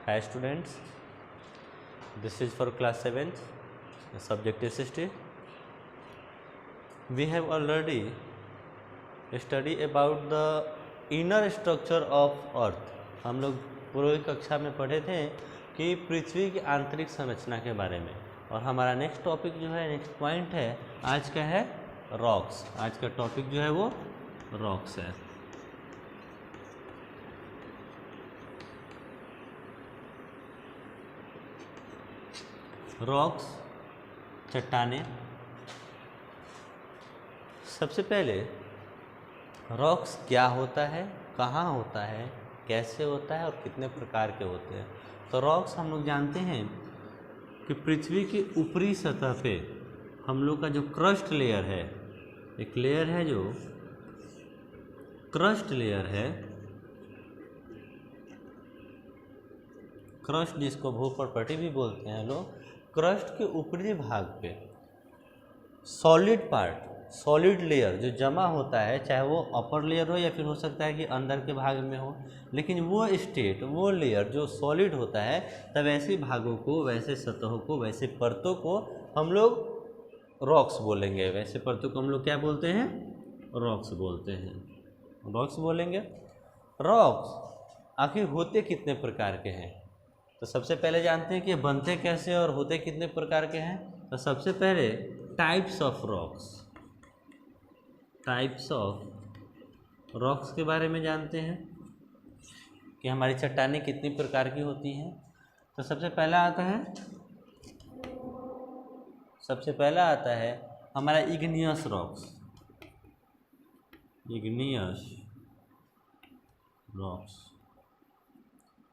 Hi students, this is for class 7th, subject is history. We have already studied about the inner structure of earth. हम लोग पूर्व कक्षा में पढ़े थे कि पृथ्वी की आंतरिक संरचना के बारे में, और हमारा नेक्स्ट टॉपिक जो है, नेक्स्ट पॉइंट है आज का है रॉक्स। आज का टॉपिक जो है वो रॉक्स है। रॉक्स चट्टानें। सबसे पहले रॉक्स क्या होता है, कहाँ होता है, कैसे होता है और कितने प्रकार के होते हैं। तो रॉक्स हम लोग जानते हैं कि पृथ्वी की ऊपरी सतह पे हम लोग का जो क्रस्ट लेयर है, एक लेयर है जो क्रस्ट लेयर है, क्रस्ट जिसको भूपर्पटी भी बोलते हैं लोग, क्रस्ट के ऊपरी भाग पे सॉलिड पार्ट, सॉलिड लेयर जो जमा होता है, चाहे वो अपर लेयर हो या फिर हो सकता है कि अंदर के भाग में हो, लेकिन वो स्टेट, वो लेयर जो सॉलिड होता है, तब ऐसे भागों को, वैसे सतहों को, वैसे परतों को हम लोग रॉक्स बोलेंगे। वैसे परतों को हम लोग क्या बोलते हैं? रॉक्स बोलते हैं, रॉक्स बोलेंगे। रॉक्स आखिर होते कितने प्रकार के हैं? तो सबसे पहले जानते हैं कि बनते कैसे और होते कितने प्रकार के हैं। तो सबसे पहले types of rocks, types of rocks के बारे में जानते हैं कि हमारी चट्टानें कितनी प्रकार की होती हैं। तो सबसे पहला आता है हमारा igneous rocks, igneous rocks.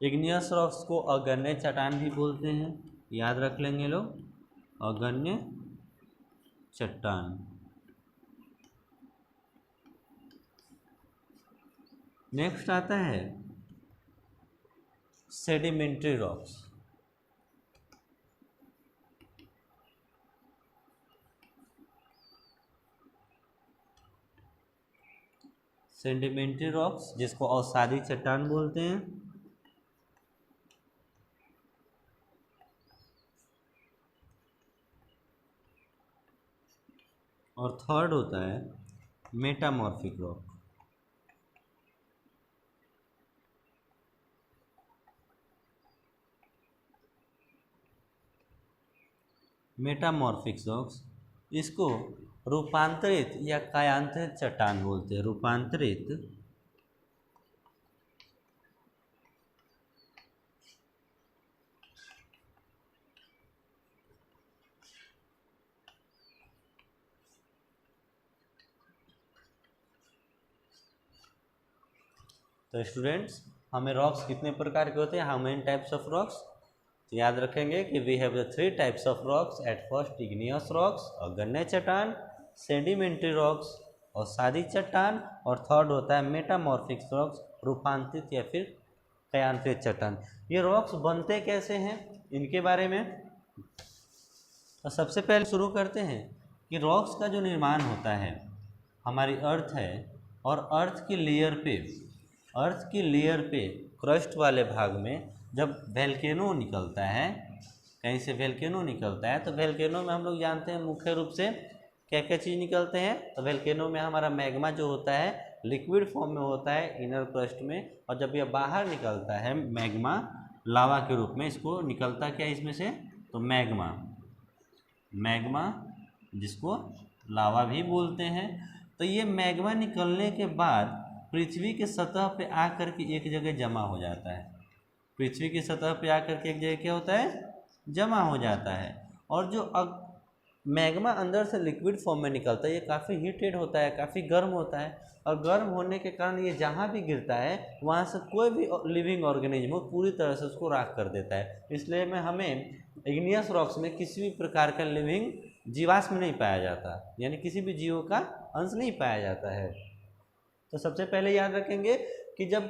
Igneous rocks को अगण्य चट्टान भी बोलते हैं, याद रख लेंगे लोग, अगण्य चट्टान। नेक्स्ट आता है सेडिमेंट्री रॉक्स। सेडिमेंट्री रॉक्स जिसको अवसादी चट्टान बोलते हैं। और थर्ड होता है मेटामॉर्फिक रॉक। मेटामॉर्फिक रॉक्स, इसको रूपांतरित या कायांतरित चट्टान बोलते हैं। रूपांतरित तो स्टूडेंट्स, हमें रॉक्स कितने प्रकार के होते हैं? How many types of rocks? तो याद रखेंगे कि we have the 3 types of rocks. At first igneous rocks, अगण्य चट्टान, सेडिमेंट्री रॉक्स और सादी चट्टान, और थर्ड होता है मेटामॉर्फिक रॉक्स, रूपांतरित या फिर कायांतरित चट्टान। ये रॉक्स बनते कैसे हैं, इनके बारे में तो सबसे पहले शुरू करते हैं कि रॉक्स का जो निर्माण होता है, हमारी अर्थ है, और अर्थ की लेयर पे क्रस्ट वाले भाग में जब वोल्केनो निकलता है, कहीं से वोल्केनो निकलता है, तो वोल्केनो में हम लोग जानते हैं मुख्य रूप से क्या क्या चीज़ निकलते हैं। तो वोल्केनो में हमारा मैग्मा जो होता है लिक्विड फॉर्म में होता है इनर क्रस्ट में, और जब यह बाहर निकलता है मैग्मा लावा के रूप में, इसको निकलता क्या इसमें से? तो मैग्मा जिसको लावा भी बोलते हैं। तो ये मैग्मा निकलने के बाद पृथ्वी के सतह पे आकर के एक जगह जमा हो जाता है। पृथ्वी की सतह पे आकर के एक जगह क्या होता है? जमा हो जाता है। और जो मैग्मा अंदर से लिक्विड फॉर्म में निकलता है, ये काफ़ी हीटेड होता है, काफ़ी गर्म होता है, और गर्म होने के कारण ये जहाँ भी गिरता है वहाँ से कोई भी लिविंग ऑर्गेनिज्म हो पूरी तरह से उसको राख कर देता है। इसलिए हमें इग्नियस रॉक्स में किसी भी प्रकार का लिविंग जीवाश्म नहीं पाया जाता, यानी किसी भी जीवों का अंश नहीं पाया जाता है। तो सबसे पहले याद रखेंगे कि जब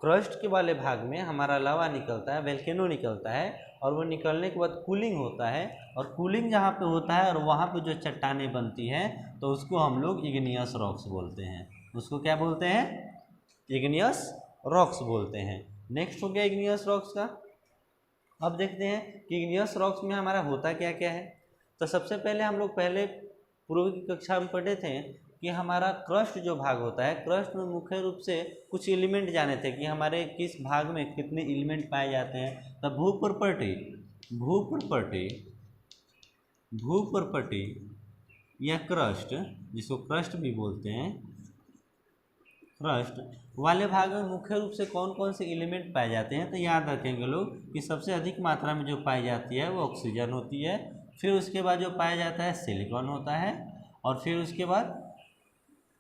क्रस्ट के वाले भाग में हमारा लावा निकलता है, वोल्केनो निकलता है, और वो निकलने के बाद कूलिंग होता है, और कूलिंग जहाँ पे होता है और वहाँ पे जो चट्टानें बनती हैं, तो उसको हम लोग इग्नियस रॉक्स बोलते हैं। उसको क्या बोलते हैं? इग्नियस रॉक्स बोलते हैं। नेक्स्ट हो गया इग्नियस रॉक्स का। अब देखते हैं कि इग्नियस रॉक्स में हमारा होता क्या क्या है। तो सबसे पहले हम लोग पहले पूर्व की कक्षा में पढ़े थे कि हमारा क्रस्ट जो भाग होता है, क्रस्ट में मुख्य रूप से कुछ एलिमेंट जाने थे कि हमारे किस भाग में कितने एलिमेंट पाए जाते हैं। तो भू प्रॉपर्टी या क्रस्ट, जिसको क्रस्ट भी बोलते हैं, क्रस्ट वाले भाग में मुख्य रूप से कौन कौन से एलिमेंट पाए जाते हैं। तो याद रखेंगे लोग कि सबसे अधिक मात्रा में जो पाई जाती है वो ऑक्सीजन होती है, फिर उसके बाद जो पाया जाता है सिलिकॉन होता है, और फिर उसके बाद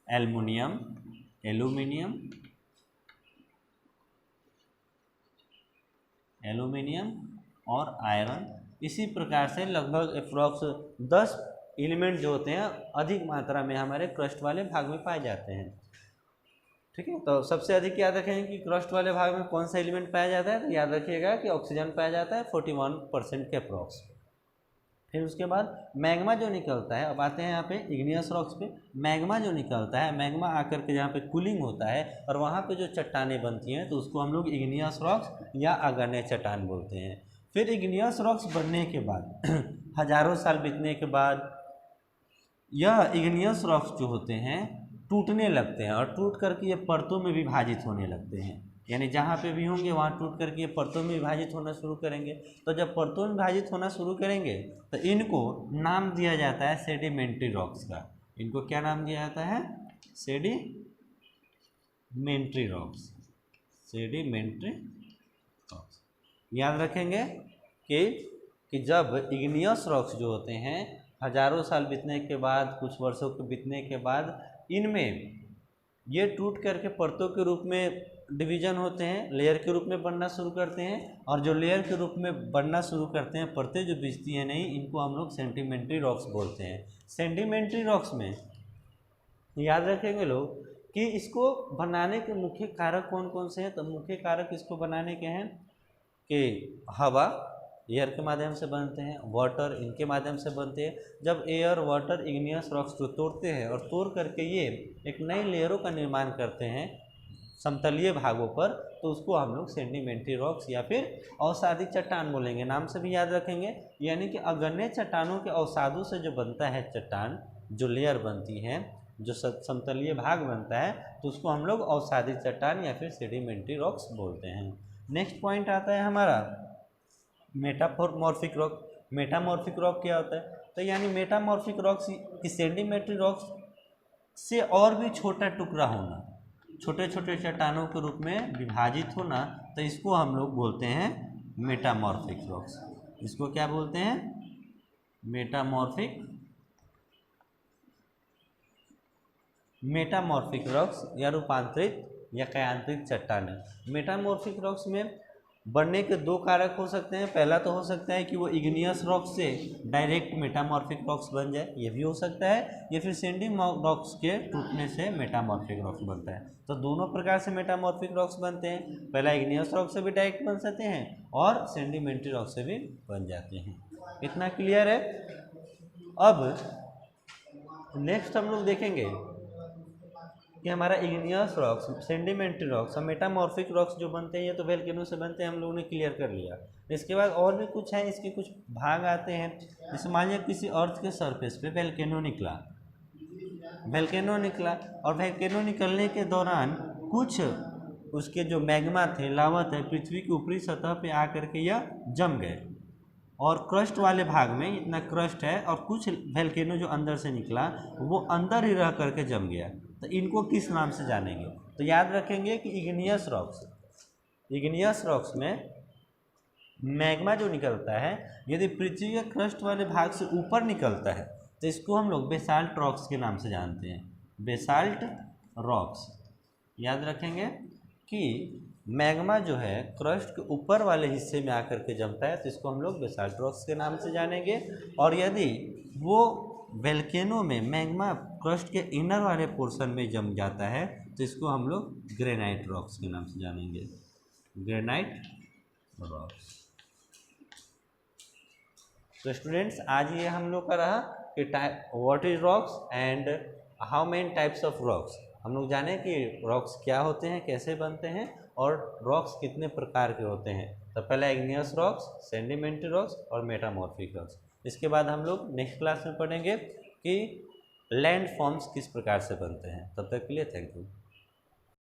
एल्यूमिनियम और आयरन। इसी प्रकार से लगभग अप्रॉक्स 10 एलिमेंट जो होते हैं अधिक मात्रा में हमारे क्रस्ट वाले भाग में पाए जाते हैं। ठीक है, तो सबसे अधिक याद रखेंगे कि क्रस्ट वाले भाग में कौन सा एलिमेंट पाया जाता है। तो याद रखिएगा कि ऑक्सीजन पाया जाता है 41% के अप्रॉक्स। फिर उसके बाद मैग्मा जो निकलता है, अब आते हैं यहाँ पे इग्नियस रॉक्स पे। मैग्मा जो निकलता है, मैग्मा आकर के जहाँ पे कूलिंग होता है और वहाँ पे जो चट्टानें बनती हैं तो उसको हम लोग इग्नियस रॉक्स या अग्नेय चट्टान बोलते हैं। फिर इग्नियस रॉक्स बनने के बाद हजारों साल बीतने के बाद यह इग्नियस रॉक्स जो होते हैं टूटने लगते हैं और टूट करके ये परतों में विभाजित होने लगते हैं। यानी जहाँ पे भी होंगे वहाँ टूट करके ये परतों में विभाजित होना शुरू करेंगे। तो जब परतों में विभाजित होना शुरू करेंगे तो इनको नाम दिया जाता है सेडिमेंट्री रॉक्स का। इनको क्या नाम दिया जाता है? Sedimentary rocks. याद रखेंगे कि जब इग्नियस रॉक्स जो होते हैं हजारों साल बीतने के बाद, कुछ वर्षों के बीतने के बाद, इनमें ये टूट करके परतों के रूप में डिवीजन होते हैं, लेयर के रूप में बनना शुरू करते हैं, और जो लेयर के रूप में बनना शुरू करते हैं, परतें जो बिछती हैं नहीं, इनको हम लोग सेडिमेंट्री रॉक्स बोलते हैं। सेडिमेंट्री रॉक्स में याद रखेंगे लोग कि इसको बनाने के मुख्य कारक कौन कौन से हैं। तो मुख्य कारक इसको बनाने के हैं कि हवा, एयर के माध्यम से बनते हैं, वाटर इनके माध्यम से बनते हैं। जब एयर, वाटर इग्नियस रॉक्स को तोड़ते हैं और तोड़ करके ये एक नई लेयरों का निर्माण करते हैं समतलीय भागों पर, तो उसको हम लोग सेडिमेंट्री रॉक्स या फिर अवसादी चट्टान बोलेंगे। नाम से भी याद रखेंगे, यानी कि अग्नेय चट्टानों के अवसादों से जो बनता है चट्टान, जो लेयर बनती है, जो समतलीय भाग बनता है, तो उसको हम लोग अवसादी चट्टान या फिर सेडिमेंट्री रॉक्स बोलते हैं। नेक्स्ट पॉइंट आता है हमारा मेटामॉर्फिक रॉक। मेटामॉर्फिक रॉक क्या होता है? तो यानी मेटामॉर्फिक रॉक्स की सेडिमेंट्री रॉक्स से और भी छोटा टुकड़ा होना, छोटे छोटे चट्टानों के रूप में विभाजित होना, तो इसको हम लोग बोलते हैं मेटामॉर्फिक रॉक्स। इसको क्या बोलते हैं? मेटामॉर्फिक रॉक्स या रूपांतरित या कयांतरित चट्टानें। मेटामॉर्फिक रॉक्स में बनने के दो कारक हो सकते हैं। पहला तो हो सकता है कि वो इग्नियस रॉक्स से डायरेक्ट मेटामॉर्फिक रॉक्स बन जाए, ये भी हो सकता है, या फिर सेंडिंग रॉक्स के टूटने से मेटामॉर्फिक रॉक्स बनता है। तो दोनों प्रकार से मेटामॉर्फिक रॉक्स बनते हैं। पहला इग्नियस रॉक से भी डायरेक्ट बन सकते हैं और सेडिमेंट्री रॉक से भी बन जाते हैं। इतना क्लियर है? अब नेक्स्ट हम लोग देखेंगे कि हमारा इग्नियस रॉक्स, सेडिमेंट्री रॉक्स और मेटामॉर्फिक रॉक्स जो बनते हैं ये तो वोल्केनो से बनते हैं, हम लोगों ने क्लियर कर लिया। इसके बाद और भी कुछ है, इसके कुछ भाग आते हैं। जैसे मान लीजिए किसी अर्थ के सरफेस पे वोल्केनो निकला और वोल्केनो निकलने के दौरान कुछ उसके जो मैग्मा थे, लावा थे, पृथ्वी की ऊपरी सतह पे आकर के यह जम गए, और क्रस्ट वाले भाग में इतना क्रस्ट है और कुछ वोल्केनो जो अंदर से निकला वो अंदर ही रह करके जम गया। तो इनको किस नाम से जानेंगे? तो याद रखेंगे कि इग्नियस रॉक्स में मैग्मा जो निकलता है, यदि पृथ्वी के क्रस्ट वाले भाग से ऊपर निकलता है तो इसको हम लोग बेसाल्ट रॉक्स के नाम से जानते हैं। Basalt rocks. याद रखेंगे कि मैग्मा जो है क्रस्ट के ऊपर वाले हिस्से में आकर के जमता है तो इसको हम लोग बेसाल्ट रॉक्स के नाम से जानेंगे। और यदि वो वोल्केनो में मैग्मा क्रस्ट के इनर वाले पोर्शन में जम जाता है तो इसको हम लोग ग्रेनाइट रॉक्स के नाम से जानेंगे। Granite rocks. तो स्टूडेंट्स आज ये हम लोग का रहा कि what is rocks and how many types of rocks. हम लोग जाने कि रॉक्स क्या होते हैं, कैसे बनते हैं, और रॉक्स कितने प्रकार के होते हैं। तो पहला इग्नियस रॉक्स, सेडिमेंट्री रॉक्स और मेटामॉर्फिक रॉक्स। इसके बाद हम लोग नेक्स्ट क्लास में पढ़ेंगे कि लैंड फॉर्म्स किस प्रकार से बनते हैं। तब तक के लिए थैंक यू।